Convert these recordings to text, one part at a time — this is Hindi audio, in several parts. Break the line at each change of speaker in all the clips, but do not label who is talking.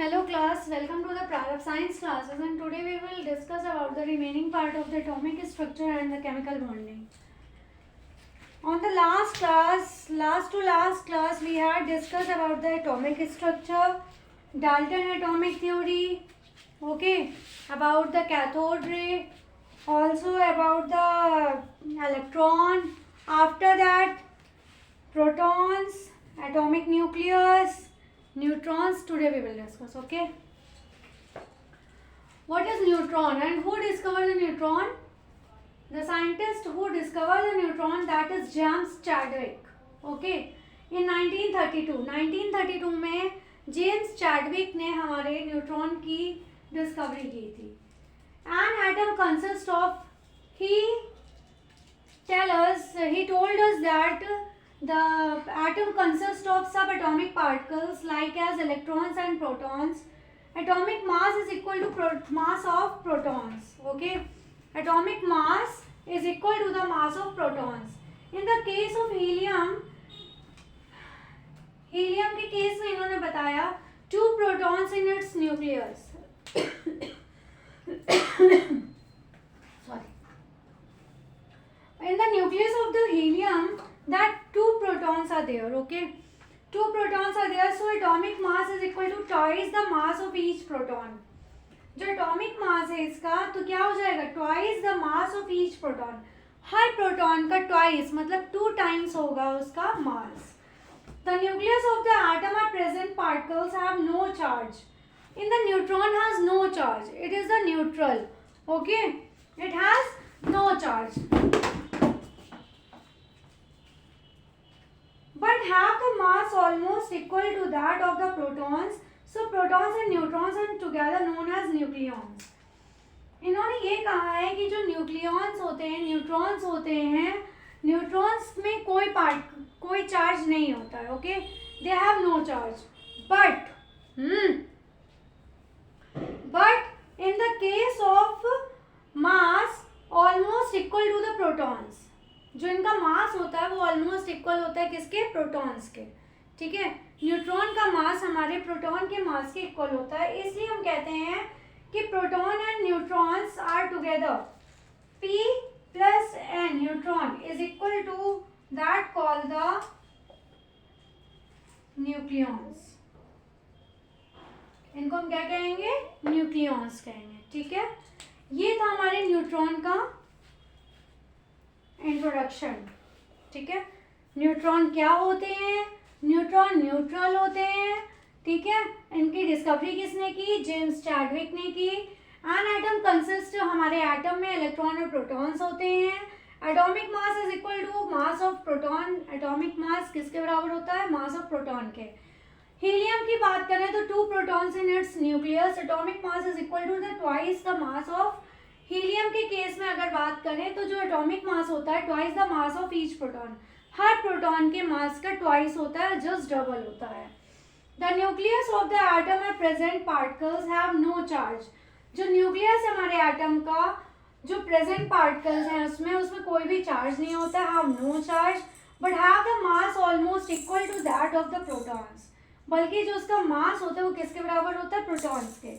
Hello class, welcome to the Prarabh Science classes, and today we will discuss about the remaining part of the atomic structure and the chemical bonding. On the last to last class, we had discussed about the atomic structure, Dalton atomic theory, okay, about the cathode ray, also about the electron, after that protons, atomic nucleus, neutrons. Today we will discuss, okay. What is neutron and who discovered the neutron? The scientist who discovered the neutron, that is James Chadwick, okay, in 1932 में जेम्स चैडविक ने हमारे न्यूट्रॉन की डिस्कवरी की थी. An atom consists of, he told us that the atom consists of subatomic particles like as electrons and protons. Atomic mass is equal to mass of protons, okay. Atomic mass is equal to the mass of protons. In the case of helium के केस में इन्होंने बताया 2 protons in its nucleus. Sorry. In the nucleus of the helium, that 2 protons are there, okay. 2 protons are there, so atomic mass is equal to twice the mass of each proton. जो एटॉमिक मास है इसका तो क्या हो जाएगा, twice the mass of each proton. हर प्रोटॉन का ट्वाइस मतलब 2 टाइम्स होगा उसका mass. The nucleus of the atom are present particles have no charge. In the neutron has no charge, it is the neutral, okay, it has no charge but have the mass almost equal to that of the protons. So protons and neutrons are together known as nucleons. इन्होंने ये कहा है कि जो न्यूक्लियॉन्स होते हैं, न्यूट्रॉन्स होते हैं, न्यूट्रॉन्स में कोई चार्ज नहीं होता है, okay, they have no charge. But in the case of mass almost equal to the protons, जो इनका मास होता है वो ऑलमोस्ट इक्वल होता है किसके, प्रोटॉन्स के, ठीक है. न्यूट्रॉन का मास हमारे प्रोटॉन के मास के इक्वल होता है, इसलिए हम कहते हैं कि proton and neutrons are together. P plus N neutron is equal to that call the nucleons. इनको हम क्या कहेंगे, न्यूक्लियॉन्स कहेंगे, ठीक है. ये था हमारे न्यूट्रॉन का इंट्रोडक्शन, ठीक है. न्यूट्रॉन क्या होते हैं, न्यूट्रॉन न्यूट्रल होते हैं, ठीक है. इनकी डिस्कवरी किसने की, जेम्स चैडविक ने की. एन एटम कंसिस्ट, हमारे एटम में इलेक्ट्रॉन और प्रोटॉन्स होते हैं. Atomic mass is equal to mass of proton. Atomic mass किसके बराबर होता है, मास ऑफ प्रोटॉन के. हीलियम की बात करें तो 2 protons in its nucleus. Atomic mass is equal to the twice the mass of. Helium के केस में अगर बात करें तो जो एटॉमिक मास होता है twice the mass of each proton. हर प्रोटॉन के मास का ट्वाइस होता है, जस्ट डबल होता है. The nucleus of the atom are present particles have no charge. जो न्यूक्लियस हमारे एटम का, जो प्रेजेंट पार्टिकल्स हैं उसमें कोई भी चार्ज नहीं होता, have no charge, but have the mass almost equal to that of the protons. बल्कि जो उसका मास होता है वो किसके बराबर होता है, प्रोटॉन्स के.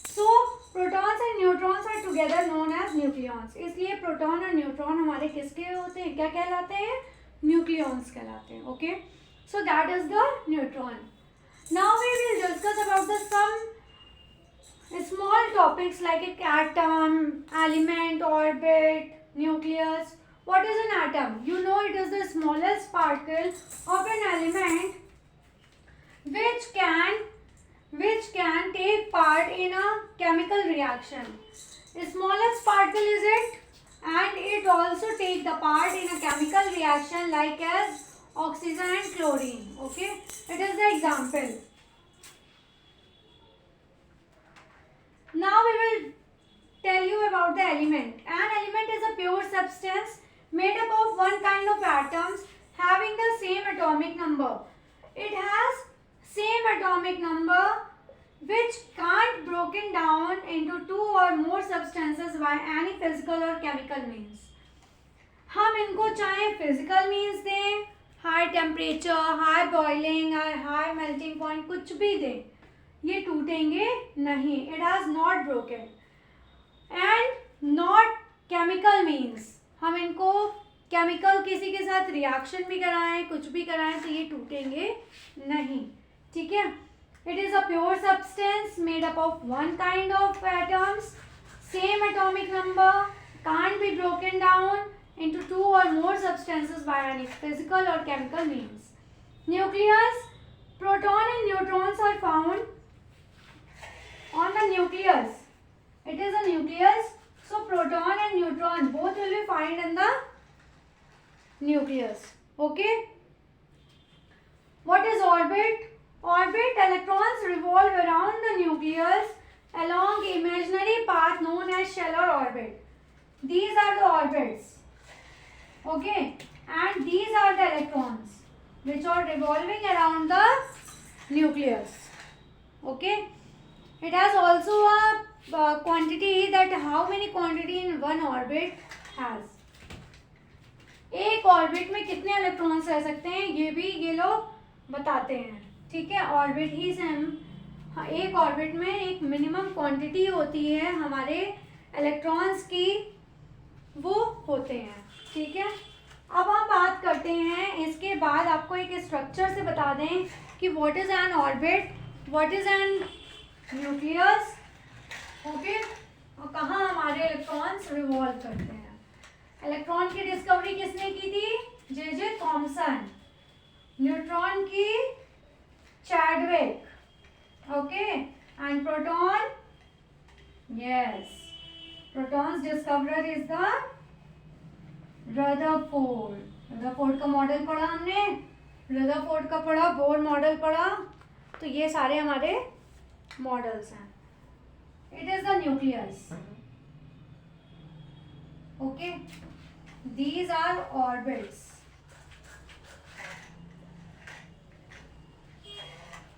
So protons and neutrons are together known as nucleons. इसलिए प्रोटॉन और न्यूट्रॉन हमारे किसके होते हैं, क्या कहलाते हैं, न्यूक्लियॉन्स कहलाते हैं, okay. So that is the neutron. Now we will discuss about the some small topics like atom, element, orbit, nucleus. What is an atom? You know it is the smallest particle of an element which can take part in a chemical reaction. The smallest particle is it, and it also take the part in a chemical reaction like as oxygen and chlorine, okay. It is the example. Now we will tell you about the element. An element is a pure substance made up of one kind of atoms having the same atomic number. It has same atomic number which can't broken down into 2 or more substances by any physical or chemical means. हम इनको चाहे फिजिकल मीन्स दें, हाई टेम्परेचर, हाई बॉइलिंग और हाई मेल्टिंग पॉइंट, कुछ भी दें, ये टूटेंगे नहीं. It has not broken. And not chemical means हम इनको केमिकल किसी के साथ रिएक्शन भी कराएं, कुछ भी कराएं तो ये टूटेंगे नहीं. ठीक है. It is a pure substance made up of one kind of atoms, same atomic number, can't be broken down into two or more substances by any physical or chemical means. Nucleus. Proton and neutrons are found on the nucleus. It is a nucleus. So proton and neutron both will be found in the nucleus. Okay. What is orbit? Orbit. Electrons revolve around the nucleus along imaginary path known as shell or orbit. These are the orbits. Okay. And these are the electrons which are revolving around the nucleus. Okay. It has also a quantity that how many quantity in one orbit has. एक ऑर्बिट में कितने इलेक्ट्रॉन्स रह सकते हैं ये भी ये लोग बताते हैं. ठीक है. ऑर्बिट ही से हम एक ऑर्बिट में एक मिनिमम क्वांटिटी होती है हमारे इलेक्ट्रॉन्स की, वो होते हैं. ठीक है. अब हम बात करते हैं इसके बाद आपको एक स्ट्रक्चर से बता दें कि what is N orbit, what is N nucleus. Okay. और कहाँ हमारे इलेक्ट्रॉन्स रिवॉल्व करते हैं. इलेक्ट्रॉन की डिस्कवरी किसने की थी? J Thomson. न्यूट्रॉन की Chadwick. Okay. And proton, yes, protons discoverer is the Rutherford. Rutherford का मॉडल पढ़ा हमने, रदरफोर्ड का पढ़ा, बोर मॉडल पढ़ा. तो ये सारे हमारे मॉडल्स हैं. It is the nucleus. Okay. These are orbits.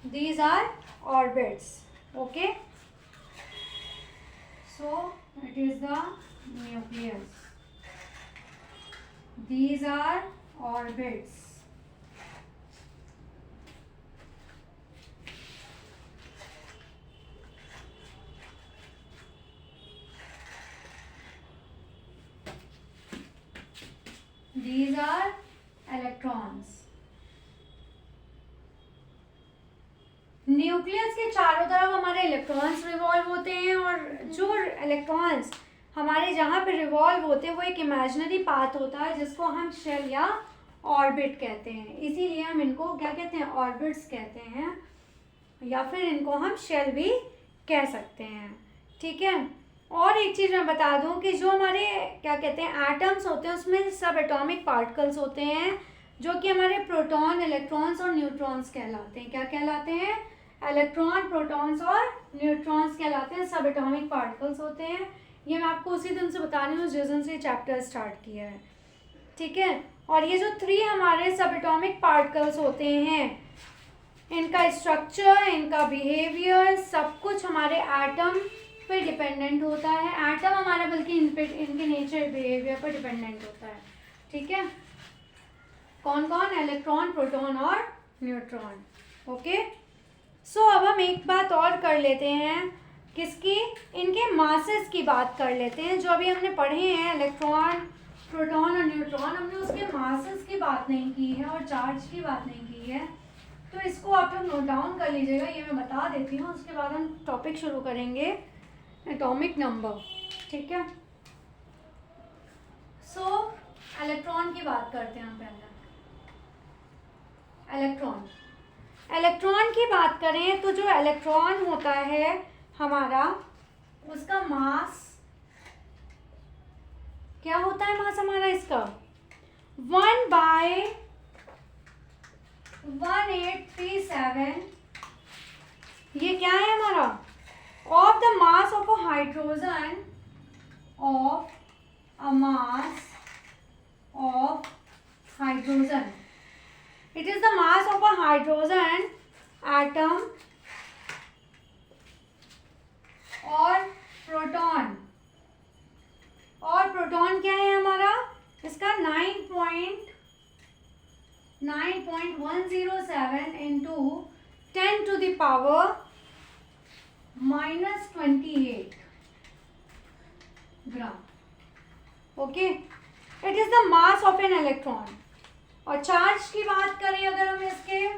These are orbits. Okay. So it is the nucleus. These are orbits. These are electrons. Nucleus के चारों तरफ हमारे इलेक्ट्रॉन्स रिवॉल्व होते हैं और जो इलेक्ट्रॉन्स हमारे जहाँ पे रिवॉल्व होते हैं वो एक इमेजिनरी पाथ होता है जिसको हम शेल या ऑर्बिट कहते हैं. इसीलिए हम इनको क्या कहते हैं? ऑर्बिट्स कहते हैं, या फिर इनको हम शेल भी कह सकते हैं. ठीक है. और एक चीज़ मैं बता दूं कि जो हमारे क्या कहते हैं एटम्स होते हैं उसमें सब एटॉमिक पार्टिकल्स होते हैं जो कि हमारे प्रोटॉन, इलेक्ट्रॉन्स और न्यूट्रॉन्स कहलाते हैं. क्या कहलाते हैं? इलेक्ट्रॉन, प्रोटॉन्स और न्यूट्रॉन्स कहलाते हैं. सब एटॉमिक पार्टिकल्स होते हैं. ये मैं आपको उसी दिन से बता रही हूँ जिस दिन से चैप्टर स्टार्ट किया है. ठीक है. और ये जो 3 हमारे सब एटॉमिक पार्टिकल्स होते हैं, इनका स्ट्रक्चर, इनका बिहेवियर, सब कुछ हमारे एटम पे डिपेंडेंट होता है. एटम हमारा बल्कि इनके नेचर, बिहेवियर पर डिपेंडेंट होता है. ठीक है. कौन कौन? इलेक्ट्रॉन, प्रोटॉन और न्यूट्रॉन. ओके. सो अब हम एक बात और कर लेते हैं. किसकी? इनके मासेस की बात कर लेते हैं. जो अभी हमने पढ़े हैं इलेक्ट्रॉन, प्रोटॉन और न्यूट्रॉन, हमने उसके मासेस की बात नहीं की है और चार्ज की बात नहीं की है. तो इसको आप लोग नोट डाउन कर लीजिएगा. ये मैं बता देती हूँ. उसके बाद हम टॉपिक शुरू करेंगे एटॉमिक नंबर. ठीक है. सो इलेक्ट्रॉन की बात करते हैं हम पहले. इलेक्ट्रॉन की बात करें तो जो इलेक्ट्रॉन होता है हमारा, उसका मास क्या होता है? मास हमारा इसका 1/1837. ये क्या है हमारा? Of the mass of a hydrogen, of a mass of hydrogen. It is the mass of a hydrogen atom और प्रोटॉन. और प्रोटॉन क्या है हमारा? इसका 9.107 into 10 to the power okay, it is the mass of an electron. और चार्ज की बात करें अगर हम इसके,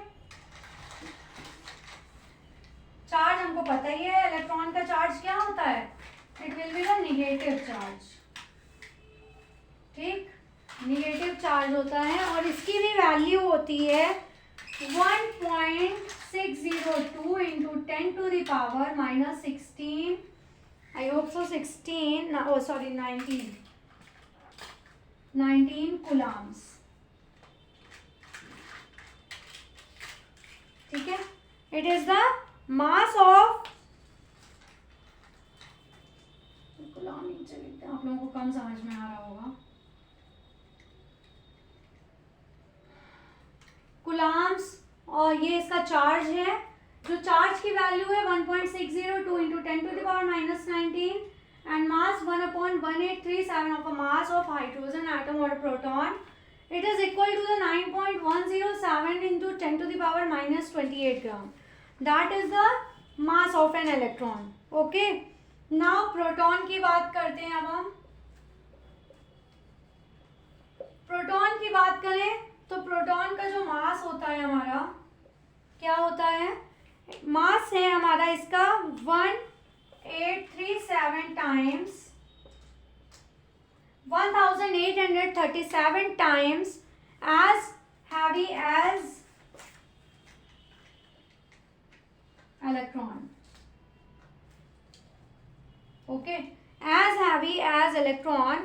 चार्ज हमको पता ही है इलेक्ट्रॉन का चार्ज क्या होता है, it will be the negative charge. ठीक, नेगेटिव चार्ज होता है और इसकी भी वैल्यू होती है 1.602 into 10 to the power minus 16, I hope so 16, oh sorry 19 coulombs. ठीक है, it is the mass of, आप लोगों को कम समझ में आ रहा होगा, कूलम्स, और ये इसका चार्ज है। जो चार्ज की वैल्यू है 1.602 into 10 to the power minus 19 and mass 1/1837 of a mass of hydrogen atom और proton, it is equal to the 9.107 into 10 to the power minus 28 gram. That is the mass of an electron. Okay. Now proton की बात करते हैं। अब हम प्रोटॉन की बात करें तो प्रोटॉन का जो मास होता है हमारा, क्या होता है, मास है हमारा इसका 1837 times 1837 times as heavy as electron. Okay, as heavy as electron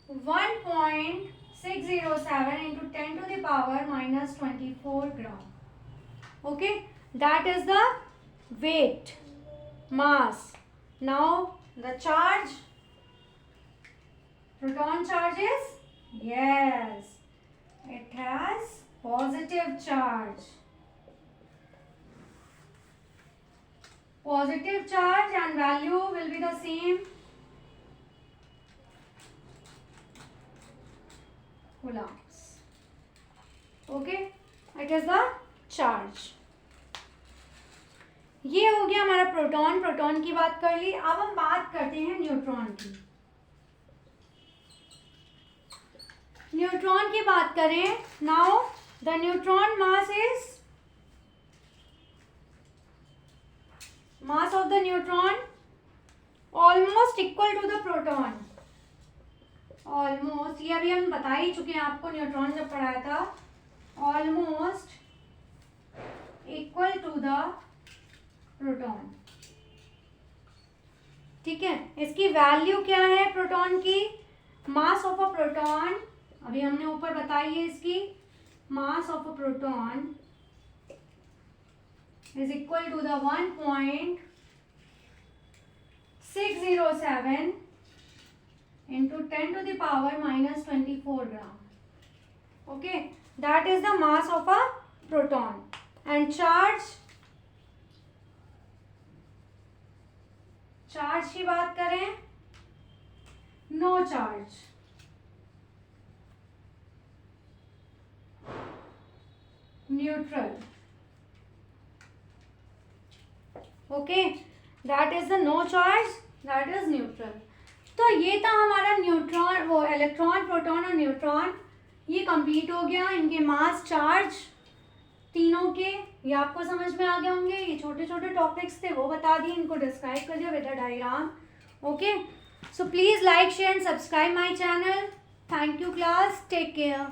1.607 into 10 to the power minus 24 gram. Okay, that is the weight, mass. Now the charge, proton charges, yes, it has positive charge. Positive charge and value will be the same. Coulombs. Okay, it is the charge. ये हो गया हमारा प्रोटॉन। प्रोटॉन की बात कर ली। अब हम बात करते हैं न्यूट्रॉन की। न्यूट्रॉन की बात करें, now the neutron mass is, mass of the neutron almost equal to the proton. Almost, ये अभी हम बता ही चुके हैं आपको न्यूट्रॉन जब पढ़ाया था, almost equal to the proton. ठीक है, इसकी वैल्यू क्या है प्रोटॉन की, मास ऑफ अ प्रोटॉन, अभी हमने ऊपर बताई है इसकी, mass of a proton is equal to the 1.607 into 10 to the power minus 24 gram. Okay, that is the mass of a proton. And charge, charge की बात करें, no charge, neutral. Okay, that is the no charge, that is neutral. तो ये था हमारा न्यूट्रॉन, वो इलेक्ट्रॉन, प्रोटॉन और न्यूट्रॉन, ये कंप्लीट हो गया। इनके मास, चार्ज तीनों के, ये आपको समझ में आ गए होंगे। ये छोटे छोटे टॉपिक्स थे वो बता दिए, इनको डिस्क्राइब कर दिया with a diagram. Okay, so please like, share and subscribe my channel. Thank you class, take care.